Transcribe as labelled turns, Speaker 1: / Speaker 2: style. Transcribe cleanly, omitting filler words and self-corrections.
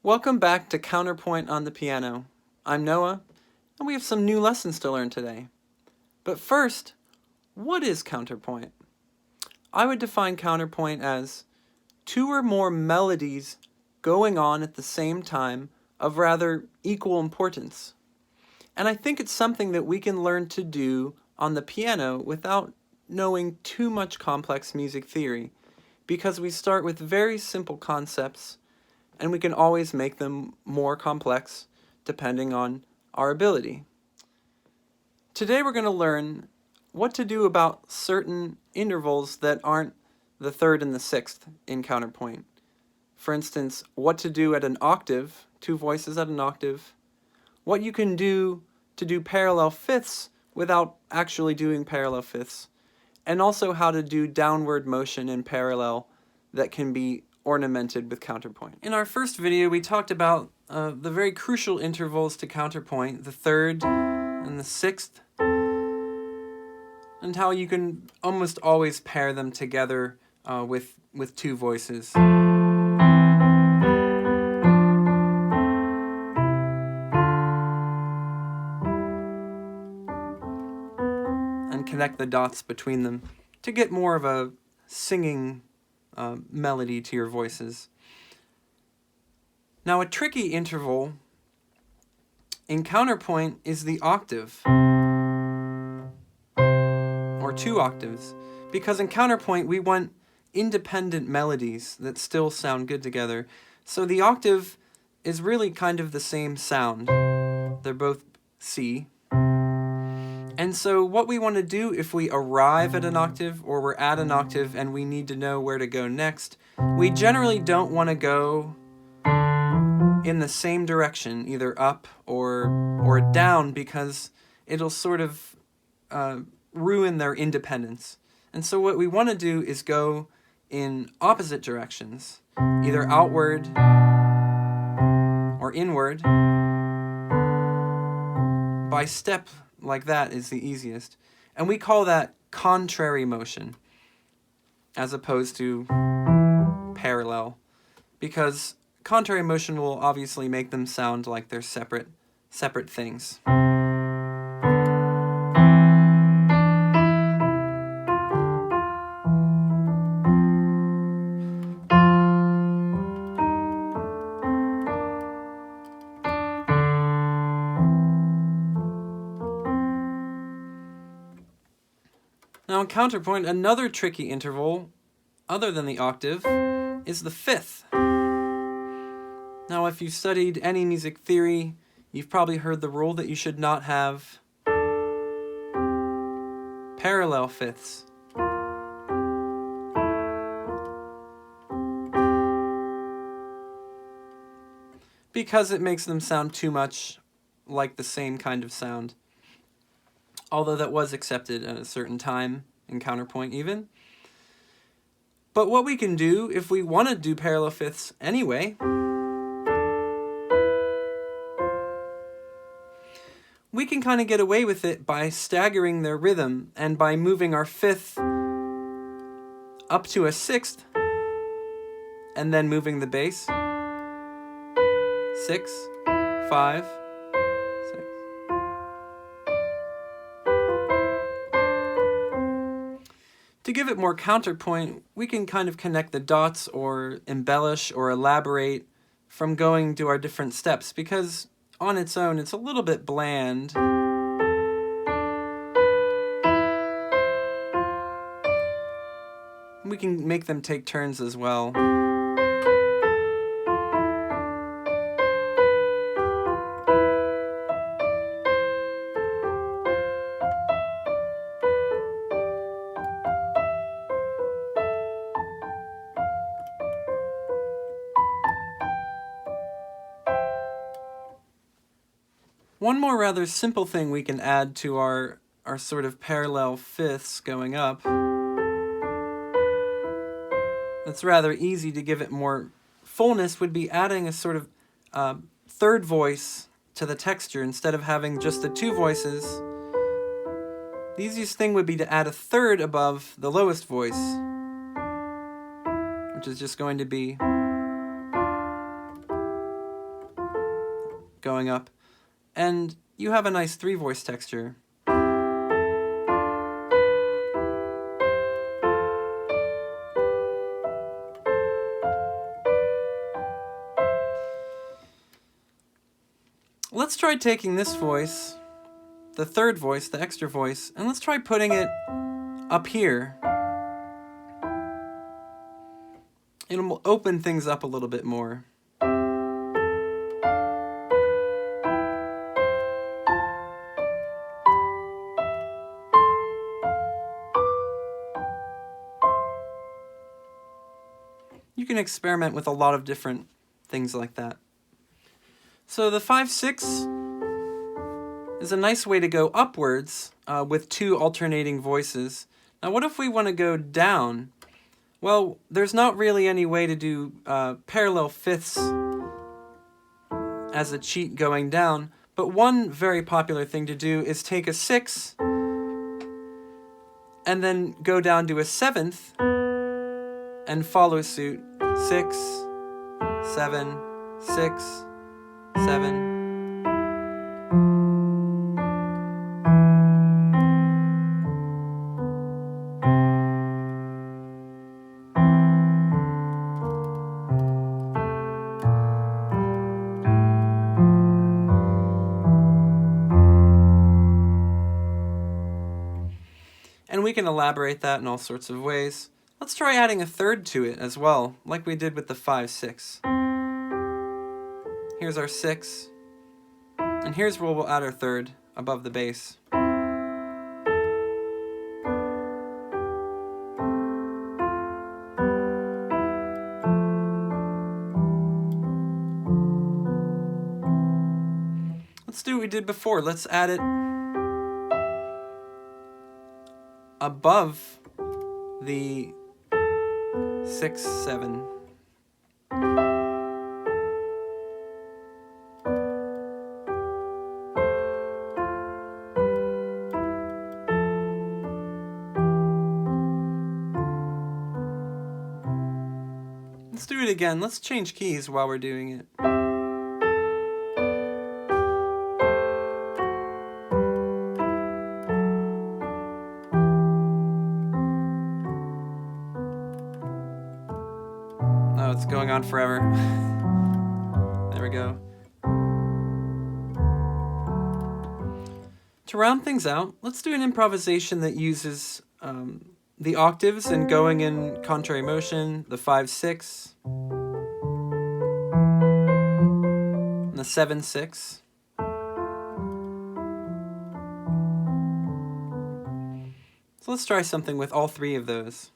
Speaker 1: Welcome back to Counterpoint on the piano. I'm Noah, and we have some new lessons to learn today. But first, what is counterpoint? I would define counterpoint as two or more melodies going on at the same time of rather equal importance. And I think it's something that we can learn to do on the piano without knowing too much complex music theory, because we start with very simple concepts and we can always make them more complex depending on our ability. Today we're going to learn what to do about certain intervals that aren't the third and the sixth in counterpoint. For instance, what to do at an octave, two voices at an octave, what you can do to do parallel fifths without actually doing parallel fifths, and also how to do downward motion in parallel that can be ornamented with counterpoint. In our first video, we talked about the very crucial intervals to counterpoint, the third and the sixth, and how you can almost always pair them together with two voices. And connect the dots between them to get more of a singing melody to your voices. Now, a tricky interval in counterpoint is the octave, or two octaves, because in counterpoint we want independent melodies that still sound good together. So the octave is really kind of the same sound. They're both C. And so what we want to do if we arrive at an octave or we're at an octave and we need to know where to go next, we generally don't want to go in the same direction, either up or down, because it'll sort of ruin their independence. And so what we want to do is go in opposite directions, either outward or inward. By step like that is the easiest. And we call that contrary motion, as opposed to parallel, because contrary motion will obviously make them sound like they're separate things. Now in counterpoint, another tricky interval, other than the octave, is the fifth. Now if you've studied any music theory, you've probably heard the rule that you should not have parallel fifths. Because it makes them sound too much like the same kind of sound. Although that was accepted at a certain time in counterpoint even. But what we can do if we want to do parallel fifths anyway, we can kind of get away with it by staggering their rhythm and by moving our fifth up to a sixth and then moving the bass. 6, 5, 6. To give it more counterpoint, we can kind of connect the dots or embellish or elaborate from going to our different steps, because on its own it's a little bit bland. We can make them take turns as well. One more rather simple thing we can add to our sort of parallel fifths going up, that's rather easy to give it more fullness, would be adding a sort of third voice to the texture instead of having just the two voices. The easiest thing would be to add a third above the lowest voice, which is just going to be going up, and you have a nice 3-voice texture. Let's try taking this voice, the 3rd voice, the extra voice, and let's try putting it up here. It'll open things up a little bit more. You can experiment with a lot of different things like that. So the 5/6 is a nice way to go upwards with 2 alternating voices. Now what if we want to go down? Well, there's not really any way to do parallel fifths as a cheat going down, but one very popular thing to do is take a 6 and then go down to a 7th and follow suit. 6, 7, 6, 7. And we can elaborate that in all sorts of ways. Let's try adding a 3rd to it as well, like we did with the 5/6. Here's our 6, and here's where we'll add our 3rd above the bass. Let's do what we did before. Let's add it above the 6, 7. Let's do it again. Let's change keys while we're doing it. Oh, it's going on forever. There we go. To round things out, let's do an improvisation that uses the octaves and going in contrary motion, the 5/6, and the 7/6. So let's try something with all 3 of those.